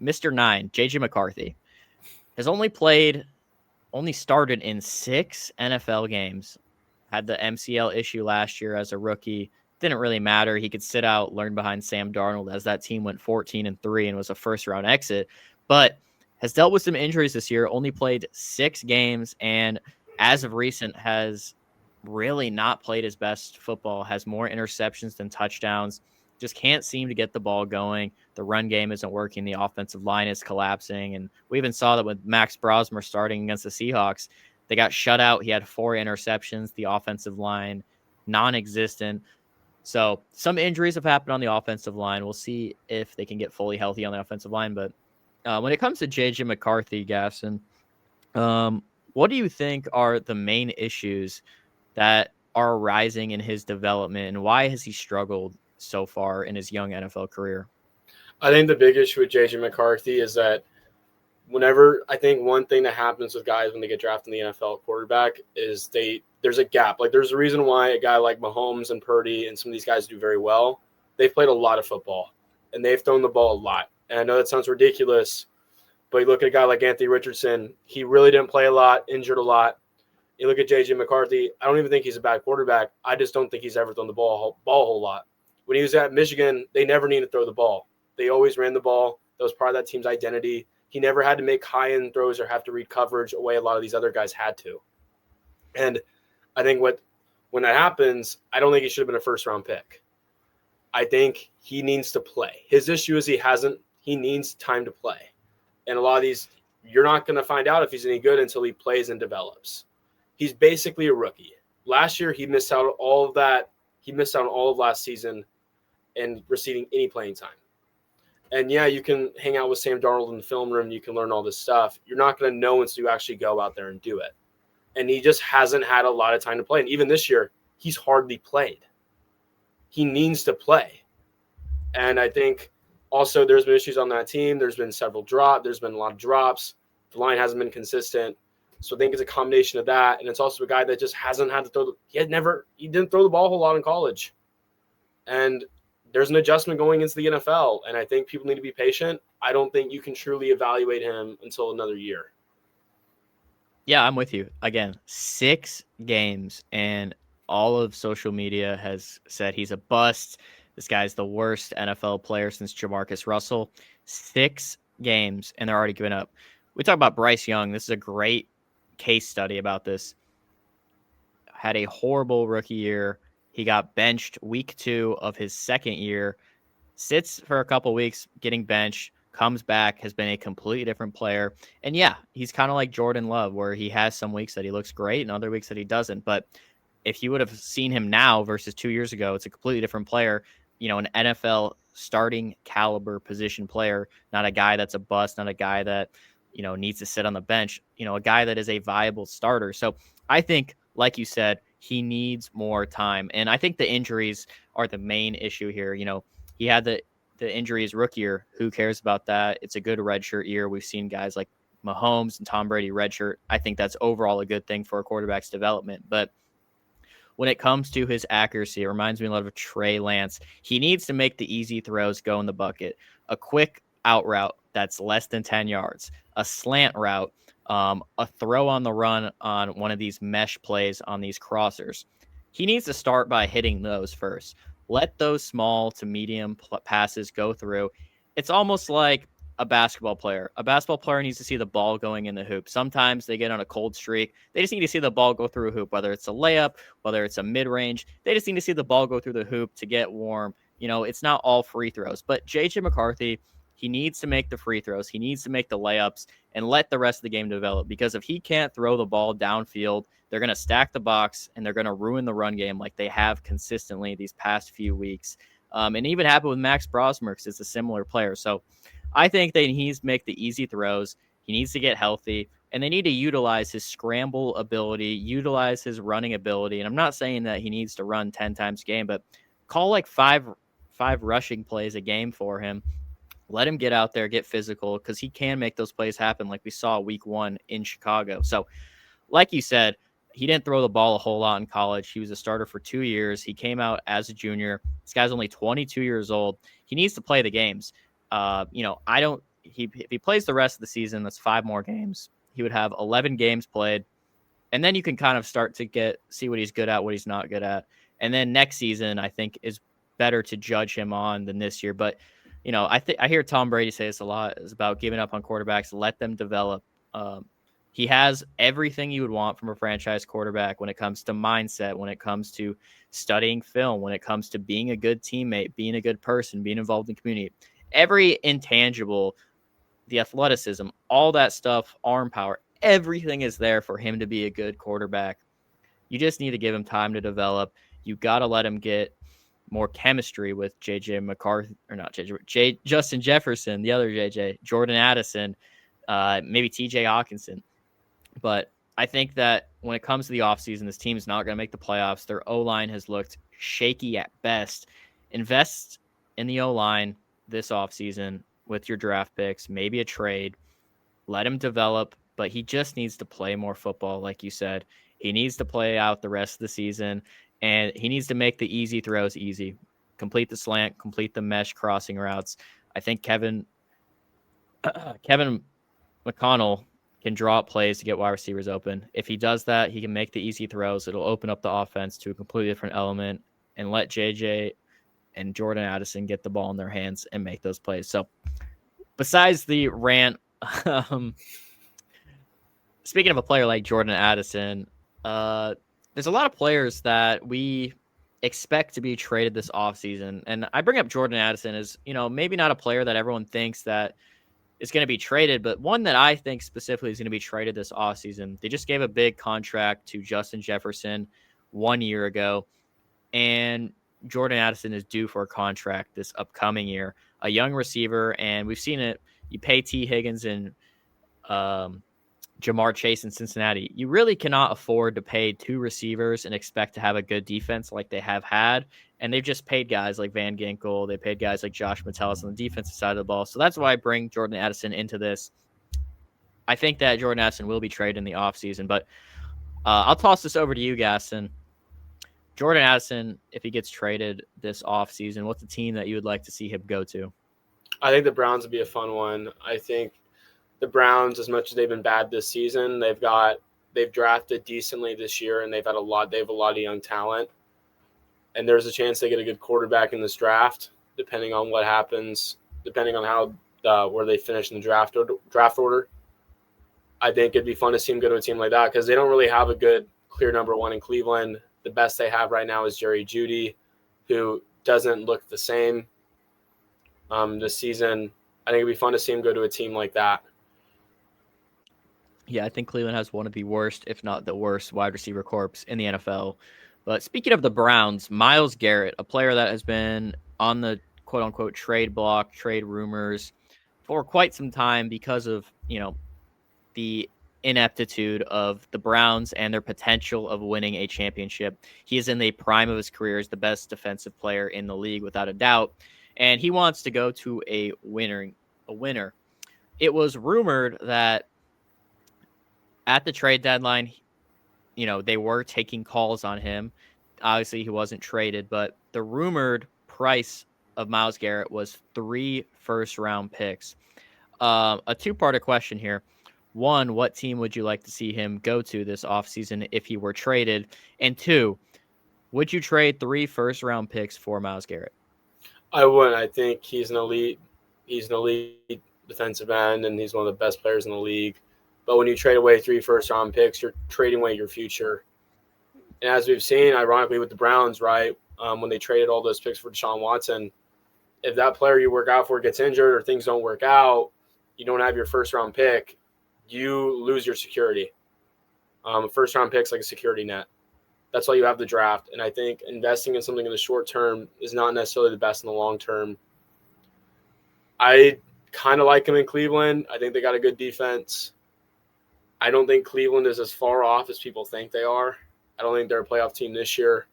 Mr. 9, JJ McCarthy, has only started in 6 NFL games. Had the MCL issue last year as a rookie. Didn't really matter. He could sit out, learn behind Sam Darnold as that team went 14-3 and was a first-round exit. But has dealt with some injuries this year, only played 6 games, and as of recent has really not played his best football, has more interceptions than touchdowns, just can't seem to get the ball going. The run game isn't working. The offensive line is collapsing. And we even saw that with Max Brosmer starting against the Seahawks. They got shut out. He had 4 interceptions. The offensive line, non-existent. So some injuries have happened on the offensive line. We'll see if they can get fully healthy on the offensive line. But when it comes to JJ McCarthy, Gasson, what do you think are the main issues that are arising in his development, and why has he struggled so far in his young NFL career? I think the big issue with JJ McCarthy is that I think one thing that happens with guys when they get drafted in the NFL quarterback is there's a gap. Like there's a reason why a guy like Mahomes and Purdy and some of these guys do very well. They've played a lot of football and they've thrown the ball a lot. And I know that sounds ridiculous, but you look at a guy like Anthony Richardson, he really didn't play a lot, injured a lot. You look at JJ McCarthy, I don't even think he's a bad quarterback. I just don't think he's ever thrown the ball a whole lot. When he was at Michigan, they never needed to throw the ball. They always ran the ball. That was part of that team's identity. He never had to make high-end throws or have to read coverage the way a lot of these other guys had to. And I think when that happens, I don't think he should have been a first-round pick. I think he needs to play. His issue is he needs time to play. And a lot of these, you're not going to find out if he's any good until he plays and develops. He's basically a rookie. Last year, he missed out on all of that. He missed out on all of last season and receiving any playing time. And yeah, you can hang out with Sam Darnold in the film room. You can learn all this stuff. You're not going to know until you actually go out there and do it. And he just hasn't had a lot of time to play. And even this year, he's hardly played. He needs to play. And I think also there's been issues on that team. There's been several drops. There's been a lot of drops. The line hasn't been consistent. So I think it's a combination of that. And it's also a guy that just hasn't had to throw. He didn't throw the ball a whole lot in college. And there's an adjustment going into the NFL, and I think people need to be patient. I don't think you can truly evaluate him until another year. Yeah, I'm with you. Again, 6 games, and all of social media has said he's a bust. This guy's the worst NFL player since Jamarcus Russell. 6 games, and they're already giving up. We talk about Bryce Young. This is a great case study about this. Had a horrible rookie year. He got benched week 2 of his second year, sits for a couple weeks, getting benched, comes back, has been a completely different player. And yeah, he's kind of like Jordan Love, where he has some weeks that he looks great and other weeks that he doesn't. But if you would have seen him now versus 2 years ago, it's a completely different player. You know, an NFL starting caliber position player, not a guy that's a bust, not a guy that, you know, needs to sit on the bench, you know, a guy that is a viable starter. So I think, like you said, he needs more time. And I think the injuries are the main issue here. You know, he had the injury his rookie year. Who cares about that? It's a good redshirt year. We've seen guys like Mahomes and Tom Brady redshirt. I think that's overall a good thing for a quarterback's development. But when it comes to his accuracy, it reminds me a lot of Trey Lance. He needs to make the easy throws go in the bucket. A quick out route that's less than 10 yards. A slant route. A throw on the run on one of these mesh plays on these crossers. He needs to start by hitting those first. Let those small to medium passes go through. It's almost like a basketball player. A basketball player needs to see the ball going in the hoop. Sometimes they get on a cold streak. They just need to see the ball go through a hoop, whether it's a layup, whether it's a mid-range. They just need to see the ball go through the hoop to get warm. You know, it's not all free throws. But JJ McCarthy, he needs to make the free throws. He needs to make the layups and let the rest of the game develop, because if he can't throw the ball downfield, they're going to stack the box and they're going to ruin the run game like they have consistently these past few weeks. And even happened with Max Brosmer because it's a similar player. So I think that he needs to make the easy throws. He needs to get healthy, and they need to utilize his scramble ability, utilize his running ability. And I'm not saying that he needs to run 10 times a game, but call like five rushing plays a game for him. Let him get out there, get physical, because he can make those plays happen like we saw week 1 in Chicago. So like you said, he didn't throw the ball a whole lot in college. He was a starter for 2 years. He came out as a junior. This guy's only 22 years old. He needs to play the games. You know, I don't if he plays the rest of the season, that's 5 more games. He would have 11 games played, and then you can kind of start to see what he's good at, what he's not good at. And then next season, I think, is better to judge him on than this year. But, I hear Tom Brady say this a lot, is about giving up on quarterbacks, let them develop. He has everything you would want from a franchise quarterback when it comes to mindset, when it comes to studying film, when it comes to being a good teammate, being a good person, being involved in the community. Every intangible, the athleticism, all that stuff, arm power, everything is there for him to be a good quarterback. You just need to give him time to develop. You got to let him get more chemistry with JJ McCarthy, or not JJ, Justin Jefferson, the other JJ, Jordan Addison, maybe TJ Hawkinson. But I think that when it comes to the offseason, this team is not going to make the playoffs. Their O-line has looked shaky at best. Invest in the O-line this offseason with your draft picks, maybe a trade. Let him develop, but he just needs to play more football, like you said. He needs to play out the rest of the season, and he needs to make the easy throws easy. Complete the slant, complete the mesh crossing routes. I think Kevin McConnell can draw up plays to get wide receivers open. If he does that, he can make the easy throws. It'll open up the offense to a completely different element and let JJ and Jordan Addison get the ball in their hands and make those plays. So besides the rant, speaking of a player like Jordan Addison, there's a lot of players that we expect to be traded this offseason. And I bring up Jordan Addison as, maybe not a player that everyone thinks that is going to be traded, but one that I think specifically is going to be traded this offseason. They just gave a big contract to Justin Jefferson 1 year ago, and Jordan Addison is due for a contract this upcoming year. A young receiver, and we've seen it. You pay T. Higgins and Jamar Chase in Cincinnati. You really cannot afford to pay 2 receivers and expect to have a good defense like they have had. And they've just paid guys like Van Ginkel. They paid guys like Josh Metellus on the defensive side of the ball. So that's why I bring Jordan Addison into this. I think that Jordan Addison will be traded in the offseason. But I'll toss this over to you, Gaston. Jordan Addison, if he gets traded this offseason, what's the team that you would like to see him go to? I think the Browns would be a fun one. I think the Browns, as much as they've been bad this season, they've drafted decently this year, and they have a lot of young talent. And there's a chance they get a good quarterback in this draft, depending on what happens, depending on how where they finish in the draft order. I think it'd be fun to see them go to a team like that because they don't really have a good clear number one in Cleveland. The best they have right now is Jerry Jeudy, who doesn't look the same this season. I think it'd be fun to see him go to a team like that. Yeah, I think Cleveland has one of the worst, if not the worst, wide receiver corps in the NFL. But speaking of the Browns, Myles Garrett, a player that has been on the quote-unquote trade block, trade rumors for quite some time because of, the ineptitude of the Browns and their potential of winning a championship. He is in the prime of his career as the best defensive player in the league, without a doubt. And he wants to go to a winner. It was rumored that at the trade deadline, they were taking calls on him. Obviously, he wasn't traded, but the rumored price of Myles Garrett was 3 first-round picks. A two-parter question here. One, what team would you like to see him go to this offseason if he were traded? And 2, would you trade 3 first-round picks for Myles Garrett? I wouldn't. I think he's an elite defensive end, and he's one of the best players in the league. But when you trade away 3 first-round picks, you're trading away your future. And as we've seen, ironically, with the Browns, right, when they traded all those picks for Deshaun Watson, if that player you work out for gets injured or things don't work out, you don't have your first-round pick, you lose your security. First-round pick's like a security net. That's why you have the draft. And I think investing in something in the short term is not necessarily the best in the long term. I kind of like him in Cleveland. I think they got a good defense. I don't think Cleveland is as far off as people think they are. I don't think they're a playoff team this year,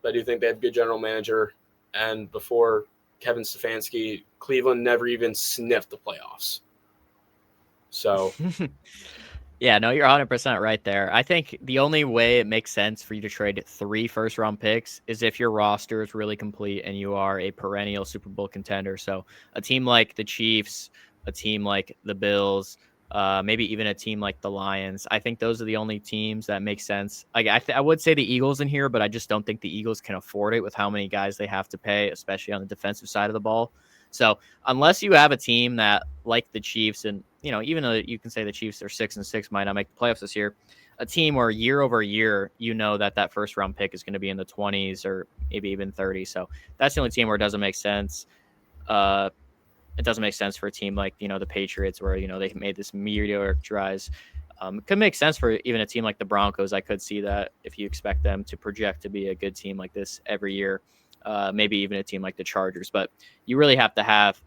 but I do think they have a good general manager. And before Kevin Stefanski, Cleveland never even sniffed the playoffs. So, yeah, no, you're 100% right there. I think the only way it makes sense for you to trade 3 first-round picks is if your roster is really complete and you are a perennial Super Bowl contender. So a team like the Chiefs a team like the Bills, maybe even a team like the Lions. I think those are the only teams that make sense. I would say the Eagles in here, but I just don't think the Eagles can afford it with how many guys they have to pay, especially on the defensive side of the ball. So unless you have a team that, like the Chiefs, and even though you can say the Chiefs are 6-6, might not make the playoffs this year, a team where year over year, that first round pick is going to be in the 20s or maybe even 30. So that's the only team where it doesn't make sense. It doesn't make sense for a team like, the Patriots, where, they made this meteoric rise. It could make sense for even a team like the Broncos. I could see that if you expect them to project to be a good team like this every year, maybe even a team like the Chargers. But you really have to have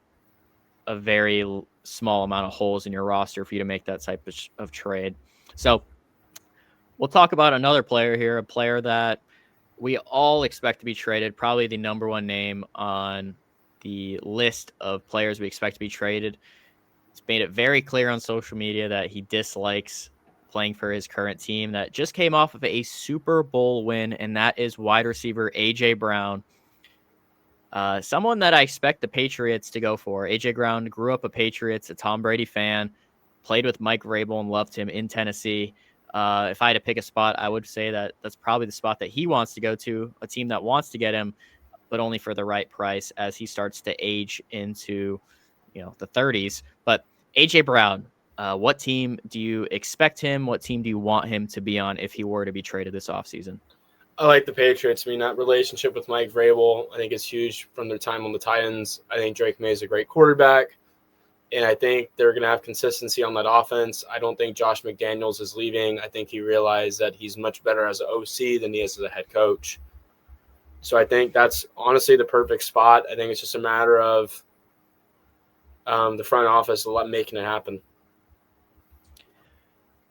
a very small amount of holes in your roster for you to make that type of trade. So we'll talk about another player here, a player that we all expect to be traded, probably the number one name on the list of players we expect to be traded. He's made it very clear on social media that he dislikes playing for his current team that just came off of a Super Bowl win, and that is wide receiver A.J. Brown. Someone that I expect the Patriots to go for. A.J. Brown grew up a Patriots, a Tom Brady fan, played with Mike Vrabel and loved him in Tennessee. If I had to pick a spot, I would say that that's probably the spot that he wants to go to, a team that wants to get him, but only for the right price as he starts to age into, the 30s. But AJ Brown, what team do you expect him? What team do you want him to be on if he were to be traded this offseason? I like the Patriots. I mean, that relationship with Mike Vrabel, I think is huge from their time on the Titans. I think Drake May is a great quarterback, and I think they're going to have consistency on that offense. I don't think Josh McDaniels is leaving. I think he realized that he's much better as an OC than he is as a head coach. So I think that's honestly the perfect spot. I think it's just a matter of the front office making it happen.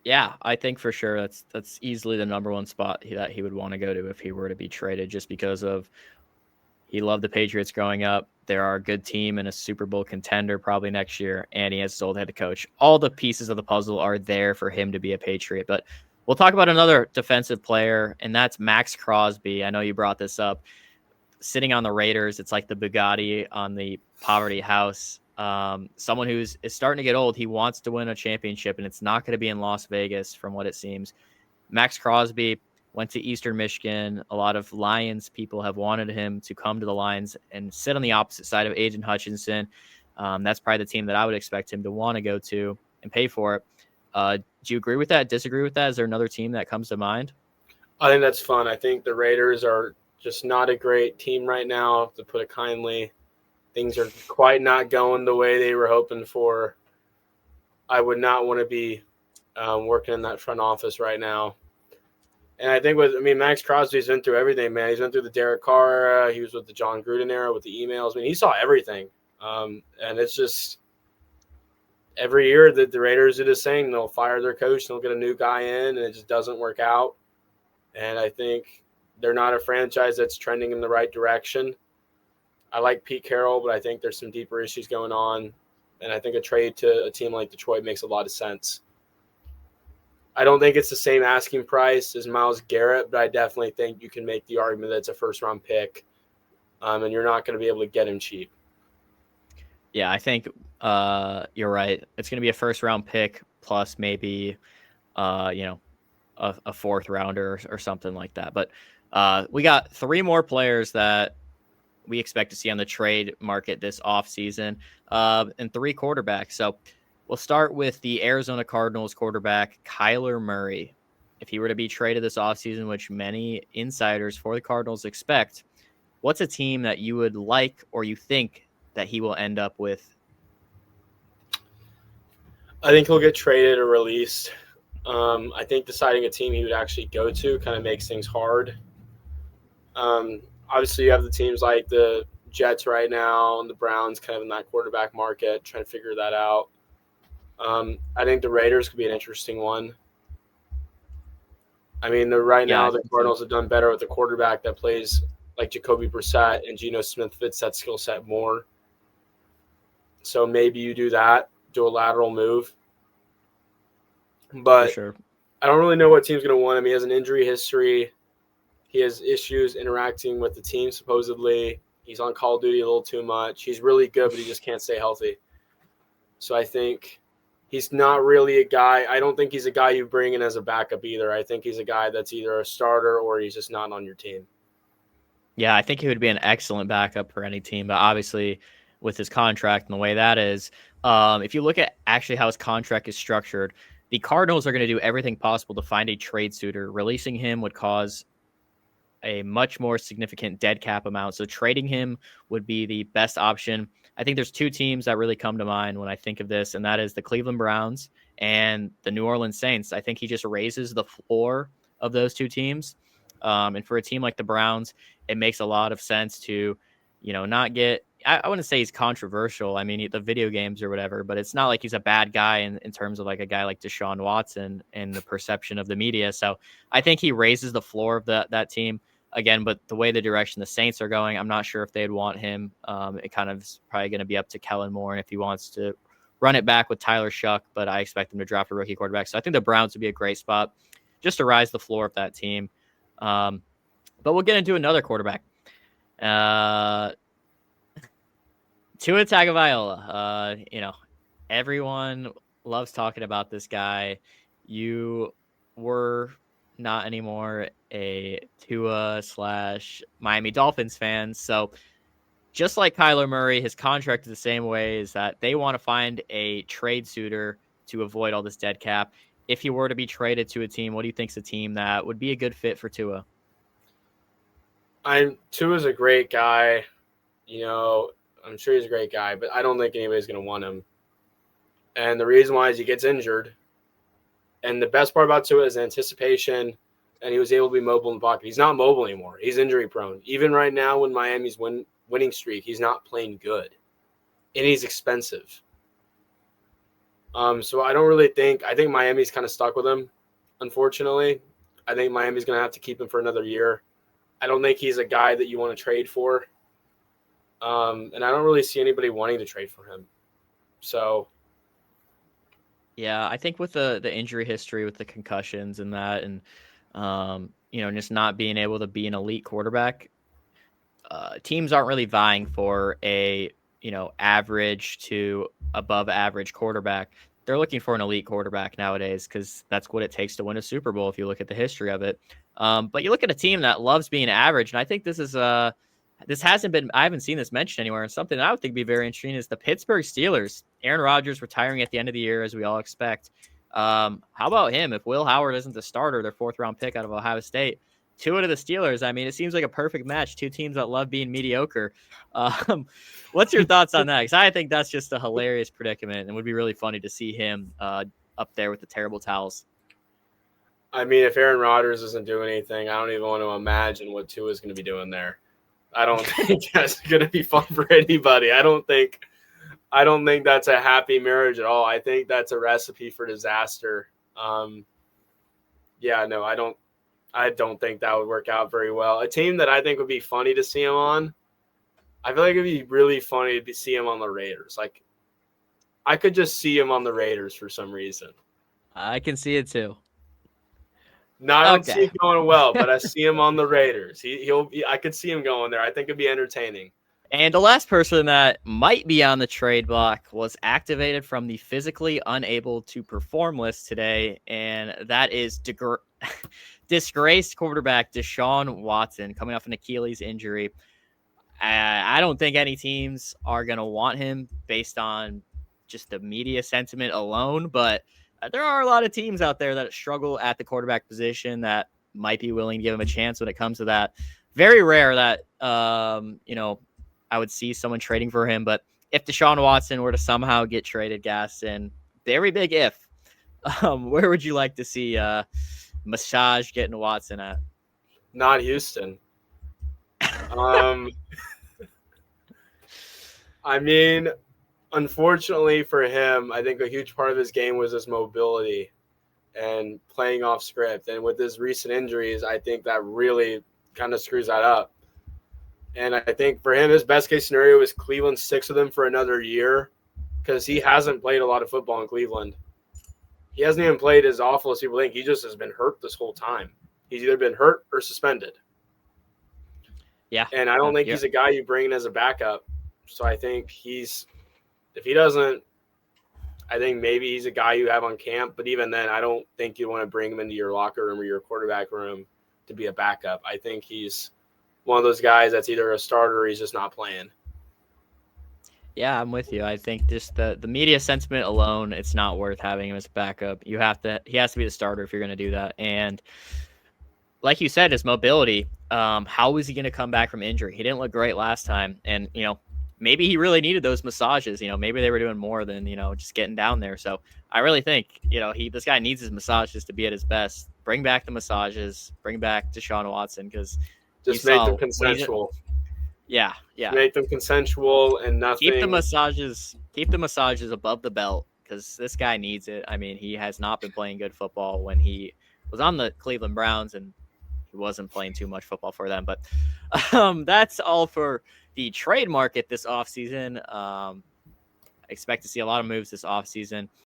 Yeah, I think for sure that's easily the number one spot that he would want to go to if he were to be traded, just because of he loved the Patriots growing up. They're a good team and a Super Bowl contender probably next year, and he has his old head coach. All the pieces of the puzzle are there for him to be a Patriot. But we'll talk about another defensive player, and that's Max Crosby. I know you brought this up. Sitting on the Raiders, it's like the Bugatti on the poverty house. Someone is starting to get old. He wants to win a championship, and it's not going to be in Las Vegas from what it seems. Max Crosby went to Eastern Michigan. A lot of Lions people have wanted him to come to the Lions and sit on the opposite side of Aiden Hutchinson. That's probably the team that I would expect him to want to go to and pay for it. Do you agree with that? Disagree with that? Is there another team that comes to mind? I think that's fun. I think the Raiders are just not a great team right now, to put it kindly. Things are quite not going the way they were hoping for. I would not want to be working in that front office right now. And I think Max Crosby's been through everything, man. He's been through the Derek Carr era. He was with the John Gruden era with the emails. I mean, he saw everything. And it's just every year that the Raiders do the same. They'll fire their coach, they'll get a new guy in, and it just doesn't work out. And I think they're not a franchise that's trending in the right direction. I like Pete Carroll, but I think there's some deeper issues going on. And I think a trade to a team like Detroit makes a lot of sense. I don't think it's the same asking price as Myles Garrett, but I definitely think you can make the argument that it's a first-round pick, and you're not going to be able to get him cheap. Yeah, I think you're right. It's going to be a first-round pick plus maybe, a fourth rounder or something like that. But we got three more players that we expect to see on the trade market this offseason, and three quarterbacks. So we'll start with the Arizona Cardinals quarterback, Kyler Murray. If he were to be traded this offseason, which many insiders for the Cardinals expect, what's a team that you would like or you think that he will end up with? I think he'll get traded or released. I think deciding a team he would actually go to kind of makes things hard. Obviously, you have the teams like the Jets right now and the Browns kind of in that quarterback market, trying to figure that out. I think the Raiders could be an interesting one. I mean, right now the Cardinals have done better with a quarterback that plays like Jacoby Brissett, and Geno Smith fits that skill set more. So maybe you do that, do a lateral move. But for sure. I don't really know what team's going to want him. He has an injury history. He has issues interacting with the team, supposedly. He's on Call of Duty a little too much. He's really good, but he just can't stay healthy. So I think he's not really a guy. I don't think he's a guy you bring in as a backup either. I think he's a guy that's either a starter or he's just not on your team. Yeah, I think he would be an excellent backup for any team, but obviously with his contract and the way that is, if you look at actually how his contract is structured, the Cardinals are going to do everything possible to find a trade suitor. Releasing him would cause a much more significant dead cap amount. So trading him would be the best option. I think there's two teams that really come to mind when I think of this, and that is the Cleveland Browns and the New Orleans Saints. I think he just raises the floor of those two teams. And for a team like the Browns, it makes a lot of sense to, not get. I wouldn't say he's controversial. I mean, the video games or whatever, but it's not like he's a bad guy in terms of like a guy like Deshaun Watson and the perception of the media. So I think he raises the floor of that team again, but the way the direction the Saints are going, I'm not sure if they'd want him. It kind of is probably going to be up to Kellen Moore and if he wants to run it back with Tyler Shuck, but I expect him to draft a rookie quarterback. So I think the Browns would be a great spot just to rise the floor of that team. But we'll get into another quarterback. Tua Tagovailoa. Everyone loves talking about this guy. You were not anymore a Tua / Miami Dolphins fan. So just like Kyler Murray, his contract is the same way, is that they want to find a trade suitor to avoid all this dead cap. If he were to be traded to a team, what do you think is a team that would be a good fit for Tua? Tua's a great guy. I'm sure he's a great guy, but I don't think anybody's going to want him. And the reason why is he gets injured. And the best part about Tua is anticipation, and he was able to be mobile in the pocket. He's not mobile anymore. He's injury prone. Even right now when Miami's winning streak, he's not playing good. And he's expensive. So I don't really I think Miami's kind of stuck with him, unfortunately. I think Miami's going to have to keep him for another year. I don't think he's a guy that you want to trade for. And I don't really see anybody wanting to trade for him. So, yeah, I think with the injury history, with the concussions and that, and just not being able to be an elite quarterback, teams aren't really vying for a average to above average quarterback. They're looking for an elite quarterback nowadays because that's what it takes to win a Super Bowl. If you look at the history of it, but you look at a team that loves being average, and I think this is this hasn't been, I haven't seen this mentioned anywhere. And something that I would think would be very interesting is the Pittsburgh Steelers. Aaron Rodgers retiring at the end of the year, as we all expect. How about him? If Will Howard isn't the starter, their 4th round pick out of Ohio State, Tua to the Steelers. I mean, it seems like a perfect match. Two teams that love being mediocre. What's your thoughts on that? Because I think that's just a hilarious predicament and would be really funny to see him up there with the terrible towels. I mean, if Aaron Rodgers isn't doing anything, I don't even want to imagine what Tua is going to be doing there. I don't think that's going to be fun for anybody. I don't think that's a happy marriage at all. I think that's a recipe for disaster. I don't think that would work out very well. A team that I think would be funny to see him on, I feel like it'd be really funny to see him on the Raiders. Like, I could just see him on the Raiders for some reason. I can see it too. No, I don't see it going well, but I see him on the Raiders. I could see him going there. I think it'd be entertaining. And the last person that might be on the trade block was activated from the physically unable to perform list today, and that is disgraced quarterback Deshaun Watson coming off an Achilles injury. I don't think any teams are going to want him based on just the media sentiment alone, but there are a lot of teams out there that struggle at the quarterback position that might be willing to give him a chance when it comes to that. Very rare that, I would see someone trading for him, but if Deshaun Watson were to somehow get traded, Gaston, very big if, where would you like to see Massage getting Watson at? Not Houston. I mean, unfortunately for him, I think a huge part of his game was his mobility and playing off script. And with his recent injuries, I think that really kind of screws that up. And I think for him, his best case scenario is Cleveland sticks with him for another year because he hasn't played a lot of football in Cleveland. He hasn't even played as awful as people think. He just has been hurt this whole time. He's either been hurt or suspended. Yeah. And I don't think he's a guy you bring in as a backup. So I think if he doesn't I think maybe he's a guy you have on camp, but even then, I don't think you want to bring him into your locker room or your quarterback room to be a backup. I think he's one of those guys that's either a starter or he's just not playing. Yeah, I'm with you. I think just the media sentiment alone, it's not worth having him as a backup. He has to be the starter if you're going to do that. And like you said, his mobility, how is he going to come back from injury? He didn't look great last time. And, maybe he really needed those massages. Maybe they were doing more than, just getting down there. So I really think, this guy needs his massages to be at his best. Bring back the massages, bring back Deshaun Watson, because you Just make them saw when he's consensual. yeah, Just yeah. make them consensual and Keep the nothing. massages above the belt, because this guy needs it. I mean, he has not been playing good football when he was on the Cleveland Browns, and he wasn't playing too much football for them. But that's all for the trade market this offseason. I expect to see a lot of moves this offseason.